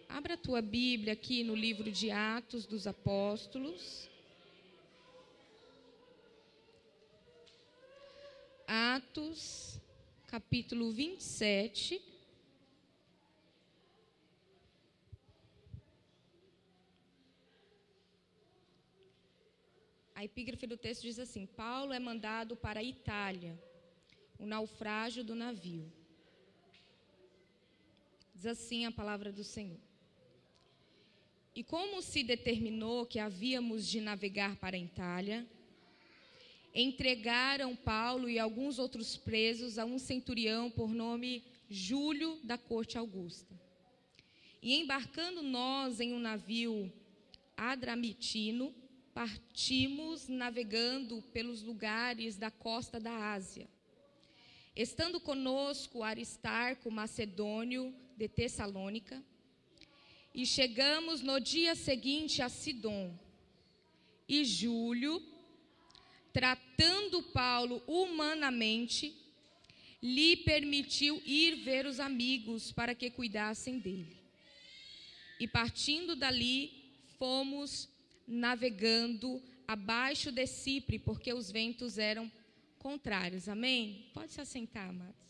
Abra a tua Bíblia aqui no livro de Atos dos Apóstolos. Atos, capítulo 27. A epígrafe do texto diz assim: Paulo é mandado para a Itália, o naufrágio do navio. Diz assim a palavra do Senhor. E como se determinou que havíamos de navegar para a Itália, entregaram Paulo e alguns outros presos a um centurião por nome Júlio da corte Augusta. E embarcando nós em um navio adramitino, partimos navegando pelos lugares da costa da Ásia. Estando conosco Aristarco Macedônio de Tessalônica, e chegamos no dia seguinte a Sidom. E Júlio, tratando Paulo humanamente, lhe permitiu ir ver os amigos para que cuidassem dele. E partindo dali, fomos navegando abaixo de Cipre, porque os ventos eram contrários. Amém? Pode se assentar, amados.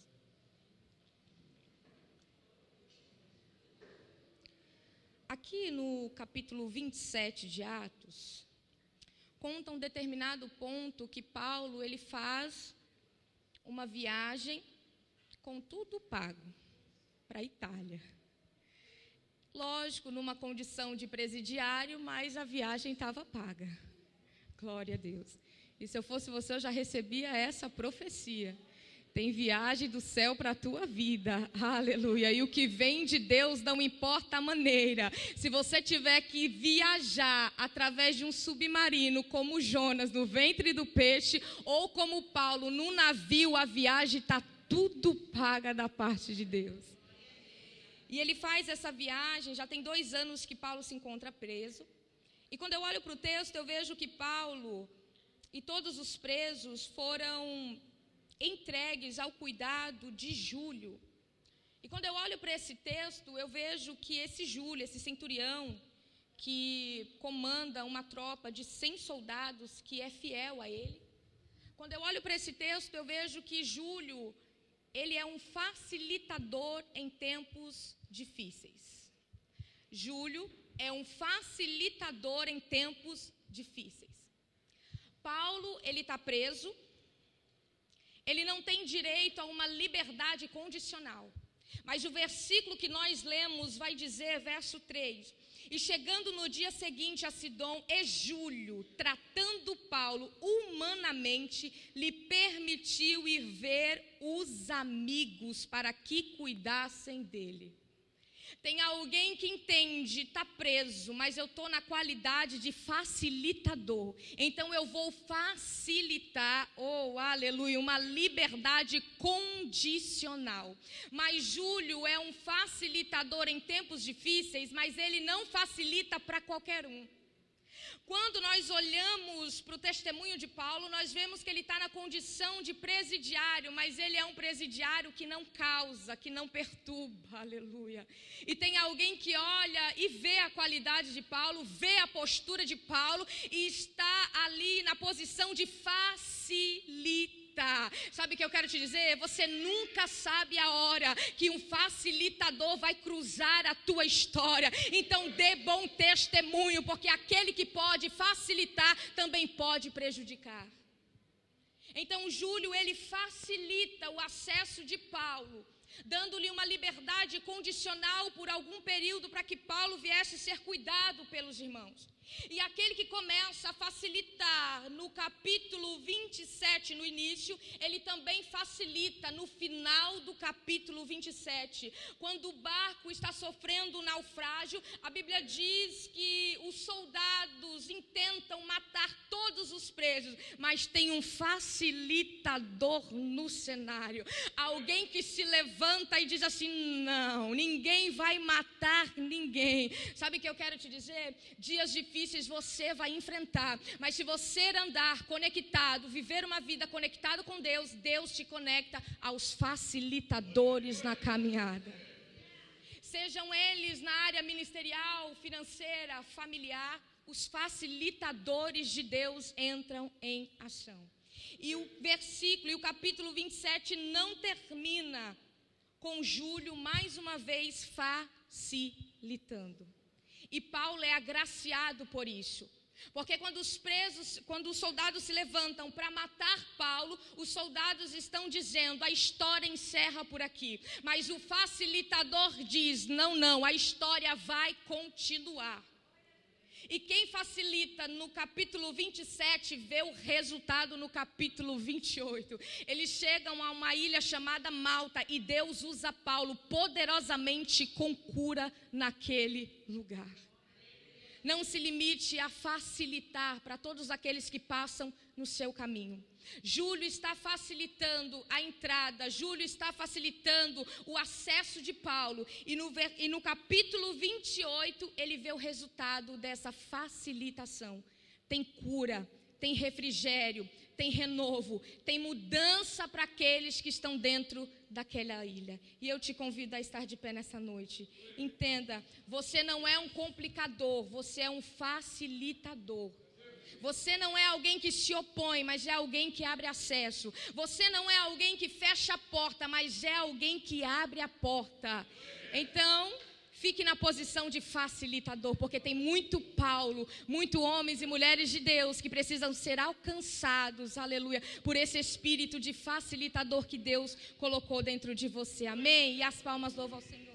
Aqui no capítulo 27 de Atos, conta um determinado ponto que Paulo ele faz uma viagem com tudo pago para a Itália. Lógico, numa condição de presidiário, mas a viagem estava paga. Glória a Deus. E se eu fosse você, eu já recebia essa profecia. Tem viagem do céu para a tua vida. Aleluia. E o que vem de Deus não importa a maneira. Se você tiver que viajar através de um submarino, como Jonas no ventre do peixe, ou como Paulo no navio, a viagem está tudo paga da parte de Deus. E ele faz essa viagem, já tem 2 anos que Paulo se encontra preso. E quando eu olho para o texto, eu vejo que Paulo e todos os presos foram entregues ao cuidado de Júlio. E quando eu olho para esse texto, eu vejo que esse Júlio, esse centurião, que comanda uma tropa de 100 soldados, que é fiel a ele. Quando eu olho para esse texto, eu vejo que Júlio, ele é um facilitador em tempos difíceis. Júlio é um facilitador em tempos difíceis. Paulo, ele está preso. Ele não tem direito a uma liberdade condicional. Mas o versículo que nós lemos vai dizer, verso 3, e chegando no dia seguinte a Sidom, e Júlio, tratando Paulo humanamente, lhe permitiu ir ver os amigos para que cuidassem dele. Tem alguém que entende, está preso, mas eu estou na qualidade de facilitador. Então eu vou facilitar, aleluia, uma liberdade condicional. Mas Júlio é um facilitador em tempos difíceis, mas ele não facilita para qualquer um. Quando nós olhamos para o testemunho de Paulo, nós vemos que ele está na condição de presidiário, mas ele é um presidiário que não causa, que não perturba, aleluia. E tem alguém que olha e vê a qualidade de Paulo, vê a postura de Paulo e está ali na posição de facilitar. Sabe o que eu quero te dizer? Você nunca sabe a hora que um facilitador vai cruzar a tua história. Então dê bom testemunho, porque aquele que pode facilitar também pode prejudicar. Então Júlio, ele facilita o acesso de Paulo, dando-lhe uma liberdade condicional por algum período para que Paulo viesse ser cuidado pelos irmãos. E aquele que começa a facilitar no capítulo 27, no início, ele também facilita no final do capítulo 27. Quando o barco está sofrendo um naufrágio, a Bíblia diz que os soldados intentam matar todos os presos, mas tem um facilitador no cenário. Alguém que se levanta e diz assim: não, ninguém vai matar ninguém. Sabe o que eu quero te dizer? Dias difíceis você vai enfrentar, mas se você andar conectado, viver uma vida conectado com Deus, Deus te conecta aos facilitadores na caminhada. sejam eles na área ministerial, financeira, familiar, os facilitadores de Deus entram em ação. E o versículo, e o capítulo 27 não termina com Júlio mais uma vez facilitando. E Paulo é agraciado por isso. Porque quando os soldados se levantam para matar Paulo, os soldados estão dizendo, a história encerra por aqui. Mas o facilitador diz, não, a história vai continuar. E quem facilita no capítulo 27 vê o resultado no capítulo 28. Eles chegam a uma ilha chamada Malta e Deus usa Paulo poderosamente com cura naquele lugar. Não se limite a facilitar para todos aqueles que passam no seu caminho. Júlio está facilitando a entrada, Júlio está facilitando o acesso de Paulo. E no capítulo 28, ele vê o resultado dessa facilitação. Tem cura, tem refrigério, tem renovo, tem mudança para aqueles que estão dentro daquela ilha. E eu te convido a estar de pé nessa noite. Entenda, você não é um complicador, você é um facilitador. Você não é alguém que se opõe, mas é alguém que abre acesso. Você não é alguém que fecha a porta, mas é alguém que abre a porta. Então, fique na posição de facilitador, porque tem muito Paulo, muito homens e mulheres de Deus que precisam ser alcançados, aleluia, por esse espírito de facilitador que Deus colocou dentro de você. Amém? E as palmas louvam ao Senhor.